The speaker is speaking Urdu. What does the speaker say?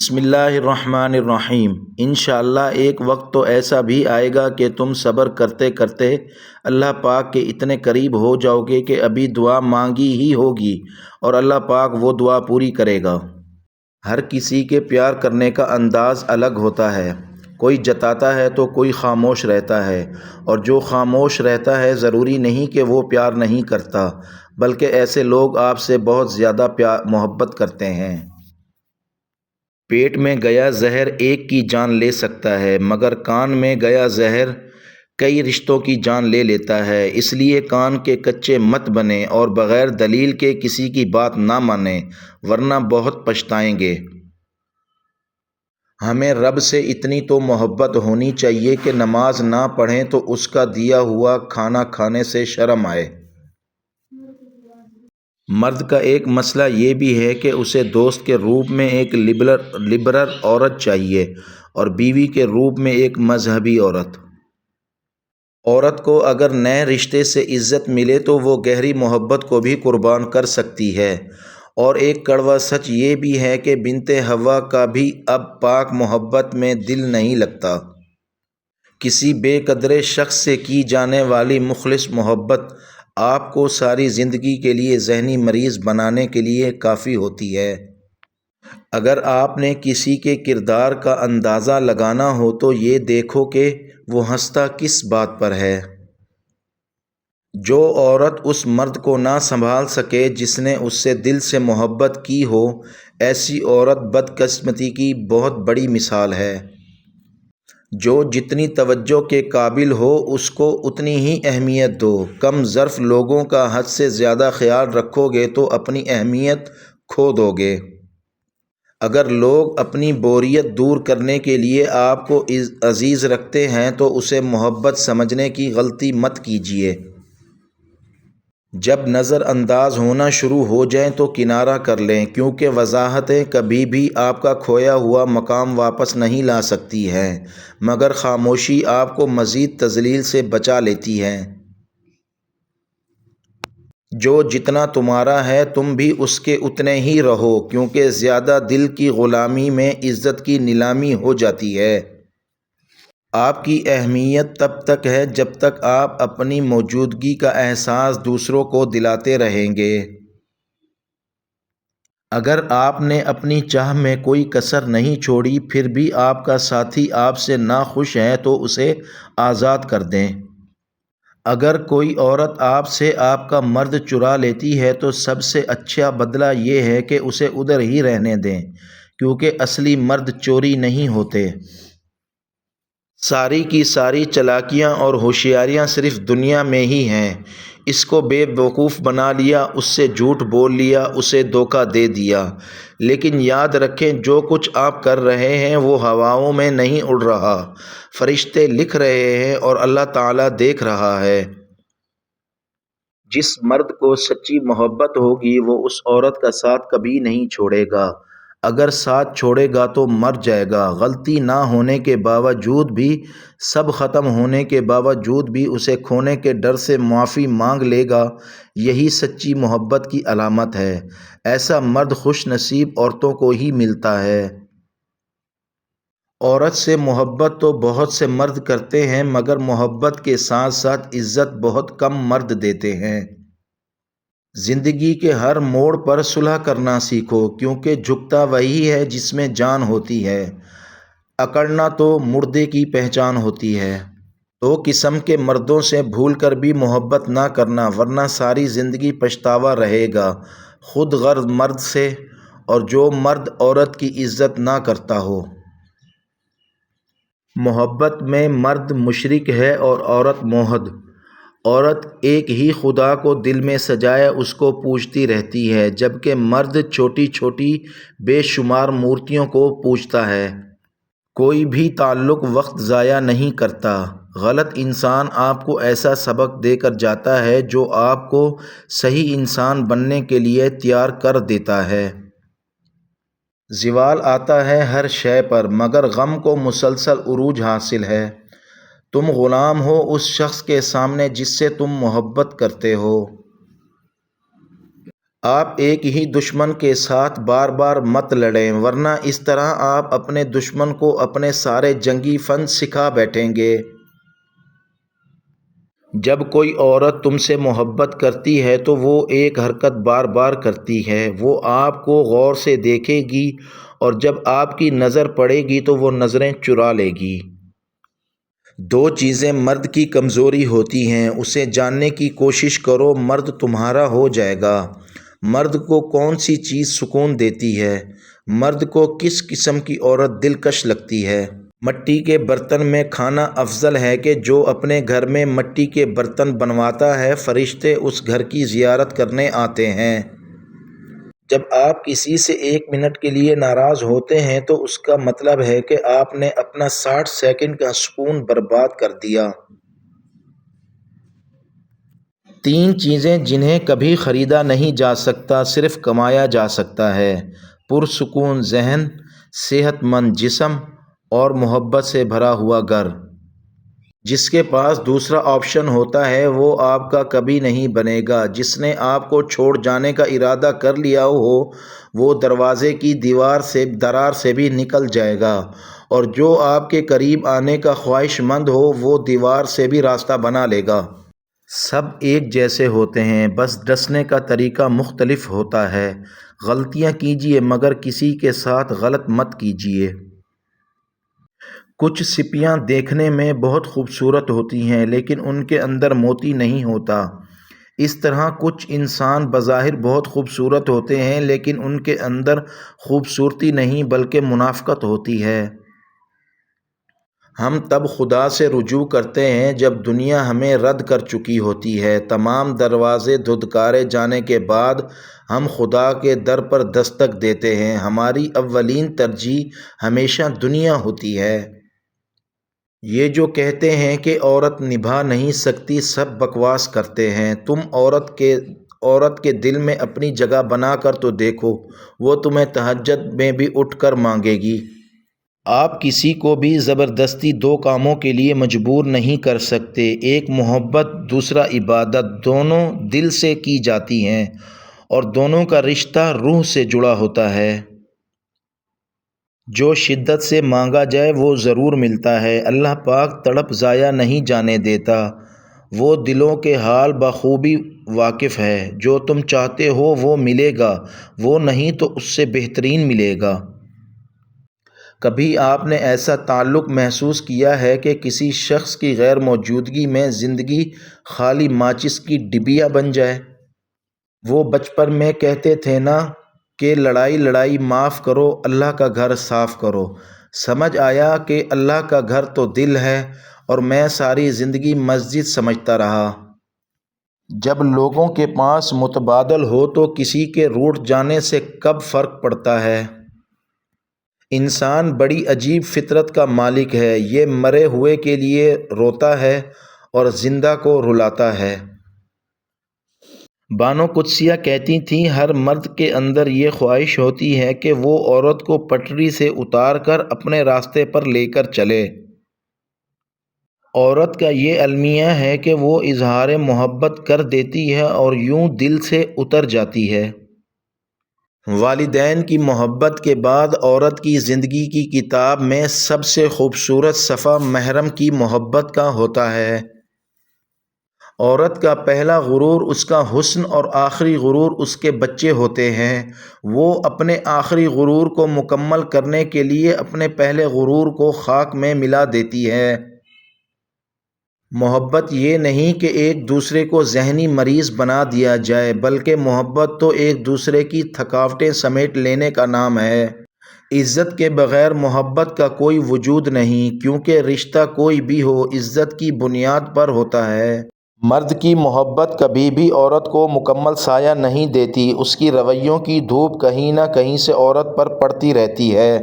بسم اللہ الرحمن الرحیم۔ انشاءاللہ ایک وقت تو ایسا بھی آئے گا کہ تم صبر کرتے کرتے اللہ پاک کے اتنے قریب ہو جاؤ گے کہ ابھی دعا مانگی ہی ہوگی اور اللہ پاک وہ دعا پوری کرے گا۔ ہر کسی کے پیار کرنے کا انداز الگ ہوتا ہے، کوئی جتاتا ہے تو کوئی خاموش رہتا ہے، اور جو خاموش رہتا ہے ضروری نہیں کہ وہ پیار نہیں کرتا، بلکہ ایسے لوگ آپ سے بہت زیادہ محبت کرتے ہیں۔ پیٹ میں گیا زہر ایک کی جان لے سکتا ہے، مگر کان میں گیا زہر کئی رشتوں کی جان لے لیتا ہے۔ اس لیے کان کے کچے مت بنیں اور بغیر دلیل کے کسی کی بات نہ مانیں، ورنہ بہت پچھتائیں گے۔ ہمیں رب سے اتنی تو محبت ہونی چاہیے کہ نماز نہ پڑھیں تو اس کا دیا ہوا کھانا کھانے سے شرم آئے۔ مرد کا ایک مسئلہ یہ بھی ہے کہ اسے دوست کے روپ میں ایک لبرل عورت چاہیے اور بیوی کے روپ میں ایک مذہبی عورت۔ عورت کو اگر نئے رشتے سے عزت ملے تو وہ گہری محبت کو بھی قربان کر سکتی ہے، اور ایک کڑوا سچ یہ بھی ہے کہ بنت حوا کا بھی اب پاک محبت میں دل نہیں لگتا۔ کسی بے قدر شخص سے کی جانے والی مخلص محبت آپ کو ساری زندگی کے لیے ذہنی مریض بنانے کے لیے کافی ہوتی ہے۔ اگر آپ نے کسی کے کردار کا اندازہ لگانا ہو تو یہ دیکھو کہ وہ ہنستا کس بات پر ہے۔ جو عورت اس مرد کو نہ سنبھال سکے جس نے اس سے دل سے محبت کی ہو، ایسی عورت بدقسمتی کی بہت بڑی مثال ہے۔ جو جتنی توجہ کے قابل ہو اس کو اتنی ہی اہمیت دو۔ کم ظرف لوگوں کا حد سے زیادہ خیال رکھو گے تو اپنی اہمیت کھو دو گے۔ اگر لوگ اپنی بوریت دور کرنے کے لیے آپ کو عزیز رکھتے ہیں تو اسے محبت سمجھنے کی غلطی مت کیجیے۔ جب نظر انداز ہونا شروع ہو جائیں تو کنارہ کر لیں، کیونکہ وضاحتیں کبھی بھی آپ کا کھویا ہوا مقام واپس نہیں لا سکتی ہیں، مگر خاموشی آپ کو مزید تذلیل سے بچا لیتی ہے۔ جو جتنا تمہارا ہے تم بھی اس کے اتنے ہی رہو، کیونکہ زیادہ دل کی غلامی میں عزت کی نیلامی ہو جاتی ہے۔ آپ کی اہمیت تب تک ہے جب تک آپ اپنی موجودگی کا احساس دوسروں کو دلاتے رہیں گے۔ اگر آپ نے اپنی چاہ میں کوئی کسر نہیں چھوڑی، پھر بھی آپ کا ساتھی آپ سے ناخوش ہے تو اسے آزاد کر دیں۔ اگر کوئی عورت آپ سے آپ کا مرد چرا لیتی ہے تو سب سے اچھا بدلہ یہ ہے کہ اسے ادھر ہی رہنے دیں، کیونکہ اصلی مرد چوری نہیں ہوتے۔ ساری کی ساری چالاکیاں اور ہوشیاریاں صرف دنیا میں ہی ہیں۔ اس کو بے وقوف بنا لیا، اس سے جھوٹ بول لیا، اسے دھوکہ دے دیا۔ لیکن یاد رکھیں جو کچھ آپ کر رہے ہیں وہ ہواؤں میں نہیں اڑ رہا، فرشتے لکھ رہے ہیں اور اللہ تعالیٰ دیکھ رہا ہے۔ جس مرد کو سچی محبت ہوگی وہ اس عورت کا ساتھ کبھی نہیں چھوڑے گا، اگر ساتھ چھوڑے گا تو مر جائے گا۔ غلطی نہ ہونے کے باوجود بھی، سب ختم ہونے کے باوجود بھی اسے کھونے کے ڈر سے معافی مانگ لے گا، یہی سچی محبت کی علامت ہے۔ ایسا مرد خوش نصیب عورتوں کو ہی ملتا ہے۔ عورت سے محبت تو بہت سے مرد کرتے ہیں، مگر محبت کے ساتھ ساتھ عزت بہت کم مرد دیتے ہیں۔ زندگی کے ہر موڑ پر صلح کرنا سیکھو، کیونکہ جھکتا وہی ہے جس میں جان ہوتی ہے، اکڑنا تو مردے کی پہچان ہوتی ہے۔ دو قسم کے مردوں سے بھول کر بھی محبت نہ کرنا، ورنہ ساری زندگی پچھتاوا رہے گا۔ خود غرض مرد سے، اور جو مرد عورت کی عزت نہ کرتا ہو۔ محبت میں مرد مشرک ہے اور عورت موحد۔ عورت ایک ہی خدا کو دل میں سجائے اس کو پوجتی رہتی ہے، جبکہ مرد چھوٹی چھوٹی بے شمار مورتیوں کو پوجتا ہے۔ کوئی بھی تعلق وقت ضائع نہیں کرتا۔ غلط انسان آپ کو ایسا سبق دے کر جاتا ہے جو آپ کو صحیح انسان بننے کے لیے تیار کر دیتا ہے۔ زوال آتا ہے ہر شے پر، مگر غم کو مسلسل عروج حاصل ہے۔ تم غلام ہو اس شخص کے سامنے جس سے تم محبت کرتے ہو۔ آپ ایک ہی دشمن کے ساتھ بار بار مت لڑیں، ورنہ اس طرح آپ اپنے دشمن کو اپنے سارے جنگی فن سکھا بیٹھیں گے۔ جب کوئی عورت تم سے محبت کرتی ہے تو وہ ایک حرکت بار بار کرتی ہے، وہ آپ کو غور سے دیکھے گی اور جب آپ کی نظر پڑے گی تو وہ نظریں چرا لے گی۔ دو چیزیں مرد کی کمزوری ہوتی ہیں، اسے جاننے کی کوشش کرو، مرد تمہارا ہو جائے گا۔ مرد کو کون سی چیز سکون دیتی ہے؟ مرد کو کس قسم کی عورت دلکش لگتی ہے؟ مٹی کے برتن میں کھانا افضل ہے کہ جو اپنے گھر میں مٹی کے برتن بنواتا ہے۔ فرشتے اس گھر کی زیارت کرنے آتے ہیں۔ جب آپ کسی سے 1 منٹ کے لیے ناراض ہوتے ہیں تو اس کا مطلب ہے کہ آپ نے اپنا 60 سیکنڈ کا سکون برباد کر دیا۔ 3 چیزیں جنہیں کبھی خریدا نہیں جا سکتا، صرف کمایا جا سکتا ہے: پرسکون ذہن، صحت مند جسم اور محبت سے بھرا ہوا گھر۔ جس کے پاس دوسرا آپشن ہوتا ہے وہ آپ کا کبھی نہیں بنے گا۔ جس نے آپ کو چھوڑ جانے کا ارادہ کر لیا ہو وہ دروازے کی درار سے بھی نکل جائے گا، اور جو آپ کے قریب آنے کا خواہش مند ہو وہ دیوار سے بھی راستہ بنا لے گا۔ سب ایک جیسے ہوتے ہیں، بس ڈسنے کا طریقہ مختلف ہوتا ہے۔ غلطیاں کیجیے مگر کسی کے ساتھ غلط مت کیجیے۔ کچھ سپیاں دیکھنے میں بہت خوبصورت ہوتی ہیں لیکن ان کے اندر موتی نہیں ہوتا۔ اس طرح کچھ انسان بظاہر بہت خوبصورت ہوتے ہیں لیکن ان کے اندر خوبصورتی نہیں بلکہ منافقت ہوتی ہے۔ ہم تب خدا سے رجوع کرتے ہیں جب دنیا ہمیں رد کر چکی ہوتی ہے۔ تمام دروازے دھتکارے جانے کے بعد ہم خدا کے در پر دستک دیتے ہیں۔ ہماری اولین ترجیح ہمیشہ دنیا ہوتی ہے۔ یہ جو کہتے ہیں کہ عورت نبھا نہیں سکتی سب بکواس کرتے ہیں۔ تم عورت کے دل میں اپنی جگہ بنا کر تو دیکھو، وہ تمہیں تہجد میں بھی اٹھ کر مانگے گی۔ آپ کسی کو بھی زبردستی 2 کاموں کے لیے مجبور نہیں کر سکتے، ایک محبت دوسرا عبادت، دونوں دل سے کی جاتی ہیں اور دونوں کا رشتہ روح سے جڑا ہوتا ہے۔ جو شدت سے مانگا جائے وہ ضرور ملتا ہے۔ اللہ پاک تڑپ ضائع نہیں جانے دیتا، وہ دلوں کے حال بخوبی واقف ہے۔ جو تم چاہتے ہو وہ ملے گا، وہ نہیں تو اس سے بہترین ملے گا۔ کبھی آپ نے ایسا تعلق محسوس کیا ہے کہ کسی شخص کی غیر موجودگی میں زندگی خالی ماچس کی ڈبیا بن جائے؟ وہ بچپن میں کہتے تھے نا کہ لڑائی معاف کرو، اللہ کا گھر صاف کرو۔ سمجھ آیا کہ اللہ کا گھر تو دل ہے، اور میں ساری زندگی مسجد سمجھتا رہا۔ جب لوگوں کے پاس متبادل ہو تو کسی کے روٹھ جانے سے کب فرق پڑتا ہے؟ انسان بڑی عجیب فطرت کا مالک ہے، یہ مرے ہوئے کے لیے روتا ہے اور زندہ کو رلاتا ہے۔ بانو قدسیہ کہتی تھیں ہر مرد کے اندر یہ خواہش ہوتی ہے کہ وہ عورت کو پٹری سے اتار کر اپنے راستے پر لے کر چلے۔ عورت کا یہ المیہ ہے کہ وہ اظہار محبت کر دیتی ہے اور یوں دل سے اتر جاتی ہے۔ والدین کی محبت کے بعد عورت کی زندگی کی کتاب میں سب سے خوبصورت صفحہ محرم کی محبت کا ہوتا ہے۔ عورت کا پہلا غرور اس کا حسن اور آخری غرور اس کے بچے ہوتے ہیں۔ وہ اپنے آخری غرور کو مکمل کرنے کے لیے اپنے پہلے غرور کو خاک میں ملا دیتی ہے۔ محبت یہ نہیں کہ ایک دوسرے کو ذہنی مریض بنا دیا جائے، بلکہ محبت تو ایک دوسرے کی تھکاوٹیں سمیٹ لینے کا نام ہے۔ عزت کے بغیر محبت کا کوئی وجود نہیں، کیونکہ رشتہ کوئی بھی ہو عزت کی بنیاد پر ہوتا ہے۔ مرد کی محبت کبھی بھی عورت کو مکمل سایہ نہیں دیتی، اس کی رویوں کی دھوپ کہیں نہ کہیں سے عورت پر پڑتی رہتی ہے۔